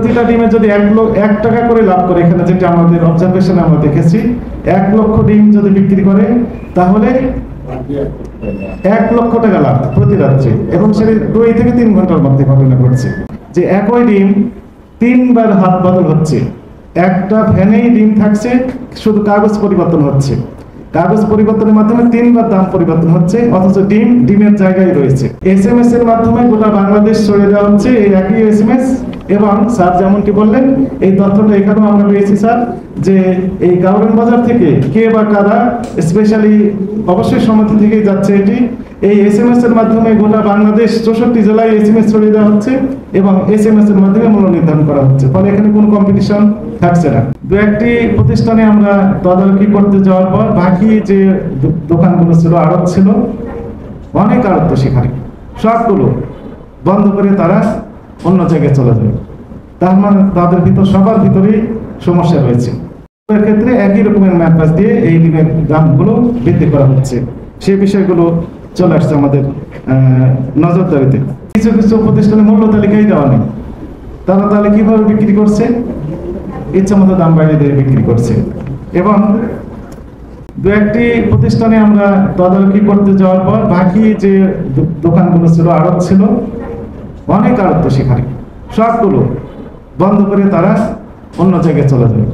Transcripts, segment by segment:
প্রতিটা ডিমে যদি 1 টাকা করে লাভ করে, এখানে যেটা আমাদের অবজারভেশনে আমরা দেখেছি, 1 লক্ষ ডিম যদি বিক্রি করে তাহলে 1 লক্ষ টাকা লাভ প্রতি রাত্রে, এবং সেটা 2 থেকে 3 ঘন্টার মধ্যে ঘটনা ঘটছে। যে একই ডিম 3 বার হাত বদল হচ্ছে, একটা ভ্যানেই ডিম থাকছে, শুধু কাগজ পরিবর্তন হচ্ছে, কাগজ পরিবর্তনের মাধ্যমে 3 বার দাম পরিবর্তন হচ্ছে, অথচ ডিমের জায়গায় রয়েছে। SMS এর মাধ্যমে গোটা বাংলাদেশ ছড়িয়ে দেওয়া হচ্ছে এই একই SMS। এবং স্যার যেমনটি বললেন, এই তথ্যটা এখানেও আমরা পেয়েছি স্যার, যে এই গাউরান বাজার থেকে কে বা কারা, স্পেশালি অবশ্যই সমিতি থেকে যাচ্ছে এটি, এই SMS এর মাধ্যমে গোটা বাংলাদেশ 64 জেলায় SMS ছড়িয়ে দেওয়া হচ্ছে এবং SMS এর মাধ্যমে মূল্য নির্ধারণ করা হচ্ছে। ফলে এখানে কোনো কম্পিটিশন থাকছে না। 2-1টি প্রতিষ্ঠানে আমরা তদারকি করতে যাওয়ার পর বাকি যে দোকানগুলো ছিল, আড়ত ছিল, অনেক আড়ত সেখানে সবগুলো বন্ধ করে তারা অন্য জায়গায় চলে যাবে। তার মানে তাদের ভিতর সবার ভিতরেই সমস্যা রয়েছে। এর ক্ষেত্রে একই রকমের ম্যাপাস দিয়ে এই ডিমের দামগুলো বৃদ্ধি করা হচ্ছে। সেই বিষয়গুলো চলে আসছে আমাদের নজরদারিতে। কিছু কিছু প্রতিষ্ঠানে মূল্য তালিকাই দেওয়া নেই, তারা তাহলে কিভাবে বিক্রি করছে? ইচ্ছা মতো দাম বাড়িয়ে দিয়ে বিক্রি করছে। এবং 2-1টি প্রতিষ্ঠানে আমরা তদারকি করতে যাওয়ার পর বাকি যে দোকানগুলো ছিল, আড়ত ছিল, অনেক আড়ত সেখানে সবগুলো বন্ধ করে তারা অন্য জায়গায় চলে যাবে।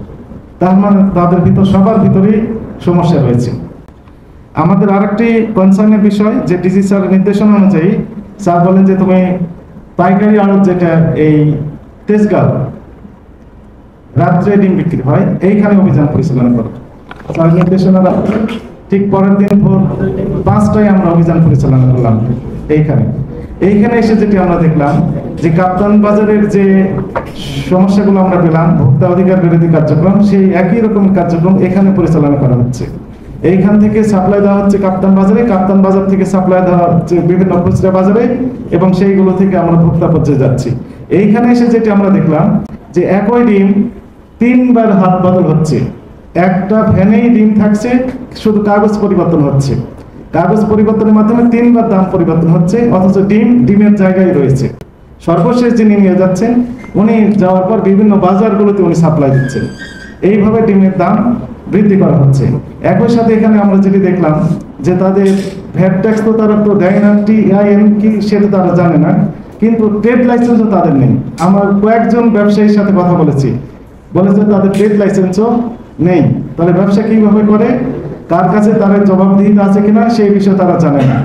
তার মানে তাদের ভিতর সবার ভিতরেই সমস্যা রয়েছে। আমাদের আরেকটি কনসার্নের বিষয়, যে ডিসি স্যারের নির্দেশনা অনুযায়ী স্যার বলেন যে তুমি পাইকারি আড়ত যেটা এই তেজগাঁও রাত্রে ডিম বিক্রি হয়, এইখানে অভিযান পরিচালনা করো। স্যার নির্দেশনা ঠিক পরের দিন ভোর 5টায় আমরা অভিযান পরিচালনা করলাম এইখানে এসে যেটি আমরা দেখলাম যে কাপ্তান বাজারের যে সমস্যাগুলো আমরা পেলাম, ভোক্তা অধিকার বিরোধী কার্যক্রম, সেই একই রকম কার্যক্রম এখানে পরিচালনা করা হচ্ছে। এইখান থেকে সাপ্লাই দেওয়া হচ্ছে কাপ্তান বাজারে, কাপ্তান বাজার থেকে সাপ্লাই দেওয়া হচ্ছে বিভিন্ন খুচরা বাজারে, এবং সেইগুলো থেকে আমরা ভোক্তা পর্যায়ে যাচ্ছি। এইখানে এসে যেটি আমরা দেখলাম যে একই ডিম 3 বার হাত বদল হচ্ছে, একটা ভ্যানেই ডিম থাকছে, শুধু কাগজ পরিবর্তন হচ্ছে, কাগজ পরিবর্তনের মাধ্যমে 3 বার দাম পরিবর্তন হচ্ছে, অথচ ডিমের জায়গায় রয়েছে। সর্বশেষ যিনি নিয়ে যাচ্ছেন, উনি যাওয়ার পর বিভিন্ন বাজারগুলোতে উনি সাপ্লাই দিচ্ছেন। এইভাবে ডিমের দাম বৃদ্ধি করা হচ্ছে। একই সাথে এখানে আমরা যেটি দেখলাম যে তাদের ভ্যাট ট্যাক্স তো তারা তো দেয় না, TIN কি সেটা তারা জানে না, কিন্তু ট্রেড লাইসেন্সও তাদের নেই। আমার কয়েকজন ব্যবসায়ীর সাথে কথা বলেছে তাদের ট্রেড লাইসেন্সও নেই। তাহলে ব্যবসা কিভাবে করে, কার কাছে তাদের জবাবদিহিতা আছে কিনা সেই বিষয়ে তারা জানে না।